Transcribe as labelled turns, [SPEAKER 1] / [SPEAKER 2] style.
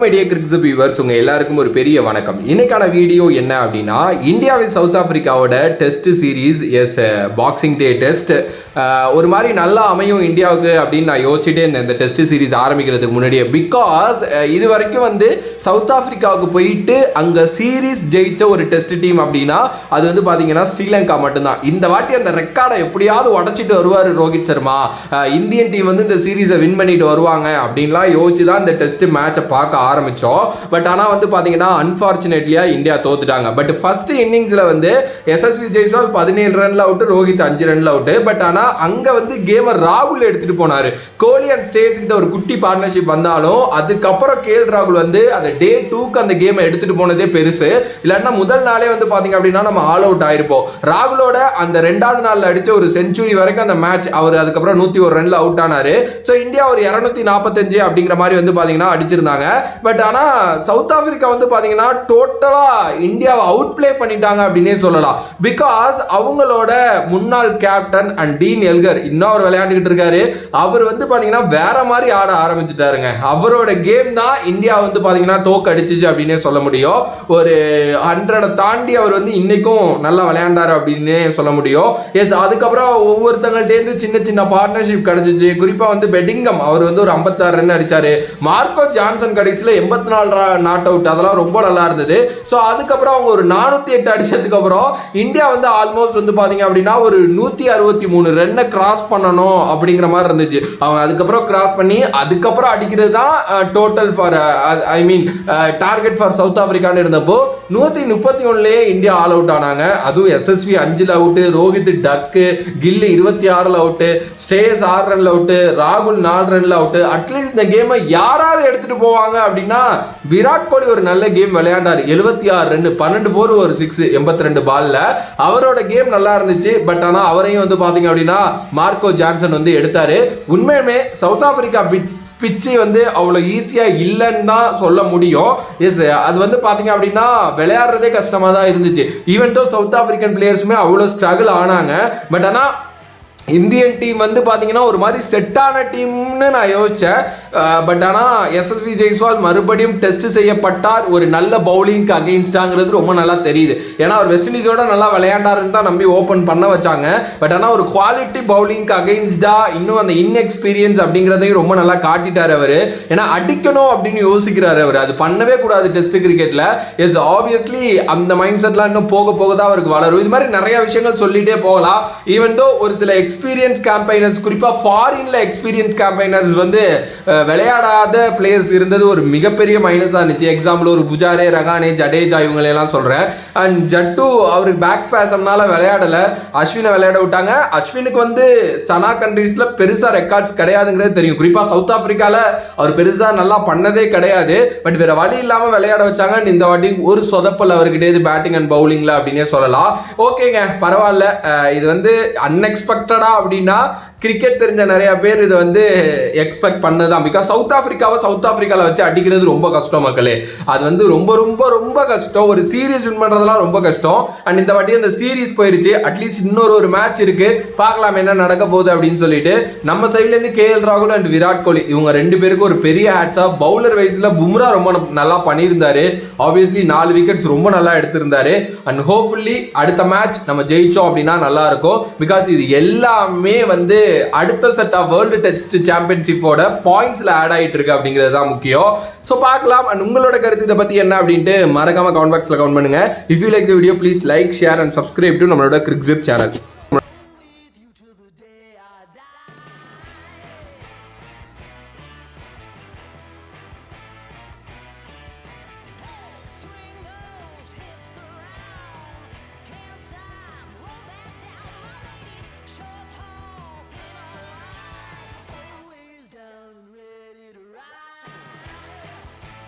[SPEAKER 1] Media கிரிக்ஸ் viewers உங்க எல்லாருக்கும் ஒரு பெரிய வணக்கம். இன்னைக்கான வீடியோ என்ன அப்படின்னா, இந்தியாவின் சவுத் ஆப்பிரிக்காவோட டெஸ்ட் சீரீஸ் பாக்ஸிங் டே டெஸ்ட் ஒரு மாதிரி நல்லா அமையும் இந்தியாவுக்கு அப்படின்னு நான் யோசிச்சுட்டே இருந்தேன் இந்த டெஸ்ட் சீரீஸ் ஆரம்பிக்கிறதுக்கு முன்னாடியே. பிகாஸ் இது வரைக்கும் வந்து சவுத் ஆப்பிரிக்காவுக்கு போயிட்டு அங்கே சீரீஸ் ஜெயிச்ச ஒரு டெஸ்ட் டீம் அப்படின்னா அது வந்து பார்த்தீங்கன்னா ஸ்ரீலங்கா மட்டும்தான். இந்த வாட்டி அந்த ரெக்கார்டை எப்படியாவது உடச்சிட்டு வருவார் ரோஹித் சர்மா, இந்தியன் டீம் வந்து இந்த சீரீஸை வின் பண்ணிட்டு வருவாங்க அப்படின்லாம் யோசிச்சு தான் இந்த டெஸ்ட் மேட்சை பார்க்க ஆரம்பிச்சோம். பட் ஆனால் வந்து பார்த்தீங்கன்னா அன்பார்ச்சுனேட்லியா இந்தியா தோத்துட்டாங்க. பட் ஃபர்ஸ்ட் இன்னிங்ஸில் வந்து எஸ்எஸ்வி ஜெய்ஸ்வால் 17 ரன்ல அவுட்டு, ரோஹித் 5 ரன்ல அவுட்டு. பட் ஆனால் அங்கே வந்து கேமை ராகுல் எடுத்துட்டு போனார். கோலி அண்ட் ஸ்டேஸ் கிட்ட ஒரு குட்டி பார்ட்னர்ஷிப் வந்தாலும் அதுக்கப்புறம் கேஎல் ராகுல் வந்து அந்த டே 2க்கு அந்த கேமை எடுத்துட்டு போனதே பெருசு. இல்லைன்னா முதல் நாளே வந்து பார்த்தீங்க அப்படின்னா நம்ம ஆல் அவுட் ஆயிருப்போம். ராகுலோட அந்த 2வது நாளில் அடிச்ச ஒரு செஞ்சுரி வரைக்கும் அந்த மேட்ச் அவர் அதுக்கப்புறம் 101 ரன்ல அவுட் ஆனாரு. ஸோ இந்தியா ஒரு 245 அப்படிங்கிற மாதிரி வந்து பார்த்தீங்கன்னா அடிச்சிருந்தாங்க. பட் ஆனால் சவுத் ஆப்பிரிக்கா வந்து பார்த்தீங்கன்னா டோட்டலாக இந்தியாவை அவுட் பிளே பண்ணிட்டாங்க அப்படின்னே சொல்லலாம். பிகாஸ் அவங்களோட முன்னாள் கேப்டன் அண்ட் டீன் எல்கர் இன்னும் அவர் விளையாண்டுக்கிட்டு இருக்காரு. அவர் வந்து பார்த்தீங்கன்னா வேற மாதிரி ஆட ஆரம்பிச்சுட்டாருங்க. அவரோட கேம் தான் இந்தியா வந்து பார்த்தீங்கன்னா தோக்க அடிச்சிச்சு அப்படின்னே சொல்ல முடியும். ஒரு 100 தாண்டி அவர் வந்து இன்னைக்கும் நல்லா விளையாண்டாரு அப்படின்னே சொல்ல முடியும். எஸ், அதுக்கப்புறம் ஒவ்வொருத்தங்கள்டேருந்து சின்ன சின்ன பார்ட்னர்ஷிப் கிடைச்சிச்சு. குறிப்பாக வந்து பெட்டிங்கம் அவர் வந்து ஒரு 56 ரன் அடிச்சாரு. மார்க்கோ ஜான்சன் கடைசியில் 84 நாட் அவுட், அதெல்லாம் ரொம்ப நல்லா இருந்தது. ஸோ அதுக்கப்புறம் அவங்க ஒரு 408 அடிச்சதுக்கு அப்புறம் இந்தியா வந்து ஆல்மோஸ்ட் வந்து பார்த்தீங்க அப்படின்னா ஒரு 163 ரன்னை கிராஸ் பண்ணணும் அப்படிங்கிற மாதிரி இருந்துச்சு. அவங்க அதுக்கப்புறம் கிராஸ் பண்ணி அதுக்கப்புறம் அடிக்கிறது தான் total for target for south ஆப்பிரிக்கான்னு இருந்தப்போ 131லேயே இந்தியா ஆல் அவுட் ஆனாங்க. அதுவும் எஸ்எஸ்வி 5 அவுட்டு, ரோஹித் டக்கு, கில்லு 26 அவுட்டு, ஸ்டேஸ் 6 ரன்ல அவுட்டு, ராகுல் 4 ரன்ல அவுட்டு. அட்லீஸ்ட் இந்த கேமை யாராவது எடுத்துட்டு போவாங்க அப்படின்னா விராட் கோலி ஒரு நல்ல கேம் விளையாண்டாரு. 76 ரன், 12 4 ஒரு 6, 82 பால்ல அவரோட கேம் நல்லா இருந்துச்சு. பட் ஆனால் அவரையும் வந்து பார்த்தீங்க அப்படின்னா மார்க்கோ ஜான்சன் வந்து எடுத்தாரு. உண்மையுமே சவுத் ஆப்பிரிக்கா பிச்சு வந்து அவ்வளோ ஈஸியாக இல்லைன்னு தான் சொல்ல முடியும். எஸ், அது வந்து பார்த்தீங்க அப்படின்னா விளையாடுறதே கஷ்டமாக தான் இருந்துச்சு. ஈவன் தோ சவுத் ஆப்பிரிக்கன் பிளேயர்ஸுமே அவ்வளோ ஸ்ட்ரகிள் ஆனாங்க. பட் ஆனால் இந்தியன் டீம் வந்து பார்த்தீங்கன்னா ஒரு மாதிரி செட்டான டீம்னு நான் யோசித்தேன். பட் ஆனால் எஸ்எஸ்வி ஜெய்ஸ்வால் மறுபடியும் டெஸ்ட் செய்யப்பட்டார் ஒரு நல்ல பவுலிங்க்கு அகெயின்ஸ்டாங்கிறது ரொம்ப நல்லா தெரியுது. ஏன்னா அவர் வெஸ்ட் இண்டீஸோட நல்லா விளையாண்டாருன்னு தான் நம்பி ஓப்பன் பண்ண வச்சாங்க. பட் ஆனால் ஒரு குவாலிட்டி பவுலிங்க்கு அகெயின்ஸ்டா இன்னும் அந்த இன்எக்ஸ்பீரியன்ஸ் அப்படிங்கிறதையும் ரொம்ப நல்லா காட்டிட்டார் அவர். ஏன்னா அடிக்கணும் அப்படின்னு யோசிக்கிறாரு அவர், அது பண்ணவே கூடாது டெஸ்ட் கிரிக்கெட்டில். எஸ், ஆப்வியஸ்லி அந்த மைண்ட் செட்லாம் இன்னும் போக போக தான் அவருக்கு வளரும். இது மாதிரி நிறைய விஷயங்கள் சொல்லிட்டே போகலாம். ஈவன் தோ ஒரு சில எக்ஸ்பீரியன்ஸ் கேம்பைனர்ஸ், குறிப்பாக ஃபாரின்ல எக்ஸ்பீரியன்ஸ் கேம்பைனர்ஸ் வந்து விளையாடாத பிளேயர்ஸ் இருந்தது ஒரு மிகப்பெரிய மைனஸாக இருந்துச்சு. எக்ஸாம்பிள் ஒரு புஜாரே, ரகானே, ஜடேஜா இவங்களெல்லாம் சொல்கிறேன். அண்ட் ஜட்டு அவருக்கு பேக் ஸ்பேசம்னால விளையாடலை, அஸ்வினை விளையாட விட்டாங்க. அஸ்வினுக்கு வந்து சனா கண்ட்ரீஸில் பெருசாக ரெக்கார்ட்ஸ் கிடையாதுங்கிறது தெரியும். குறிப்பாக சவுத் ஆப்பிரிக்காவில் அவர் பெருசாக நல்லா பண்ணதே கிடையாது. பட் வேற வழி இல்லாமல் விளையாட வச்சாங்க. இந்த வாட்டி ஒரு சொதப்பல் அவர்கிட்ட பேட்டிங் அண்ட் பவுலிங்கில் அப்படின்னே சொல்லலாம். ஓகேங்க, பரவாயில்ல. இது வந்து அன்எக்ஸ்பெக்டடாக அப்படின்னா கிரிக்கெட் தெரிஞ்ச நிறைய பேர் இது வந்து எக்ஸ்பெக்ட் பண்ணதான். பிகாஸ் சவுத் ஆப்பிரிக்காவில் வச்சு அடிக்கிறது ரொம்ப கஷ்டம் மக்களே. அது வந்து ரொம்ப ரொம்ப ரொம்ப கஷ்டம். ஒரு சீரீஸ் வின் பண்ணுறதுலாம் ரொம்ப கஷ்டம். அண்ட் இந்த வாட்டி அந்த சீரீஸ் போயிருச்சு. அட்லீஸ்ட் இன்னொரு மேட்ச் இருக்கு, பார்க்கலாம் என்ன நடக்க போகுது அப்படின்னு சொல்லிட்டு. நம்ம சைட்லேருந்து கேஎல் ராகுல் அண்ட் விராட் கோலி இவங்க 2 பேருக்கும் ஒரு பெரிய ஹேட்ஸ் ஆஃப். பவுலர் வைஸ்ல பும்ரா ரொம்ப நல்லா பண்ணியிருந்தாரு. ஆப்வியஸ்லி 4 விக்கெட்ஸ் ரொம்ப நல்லா எடுத்திருந்தாரு. அண்ட் ஹோப்ஃபுல்லி அடுத்த மேட்ச் நம்ம ஜெயிச்சோம் அப்படின்னா நல்லா இருக்கும். பிகாஸ் இது எல்லாமே வந்து அடுத்த செட் ஆஃப் வேர்ல்டு டெஸ்ட் சாம்பியன்ஷிப்போட பாயிண்ட்ஸ்ல ஆட் ஆகிட்டு இருக்கு அப்படிங்கிறது தான் முக்கியம். ஸோ பார்க்கலாம். அண்ட் உங்களோட கருத்து இதை பற்றி என்ன அப்படின்ட்டு மறக்காம கமெண்ட் பாக்ஸில் கமெண்ட் பண்ணுங்க. If you like the video please like, share and subscribe to நம்மளோட கிரிக்ஸிப் சேனல்.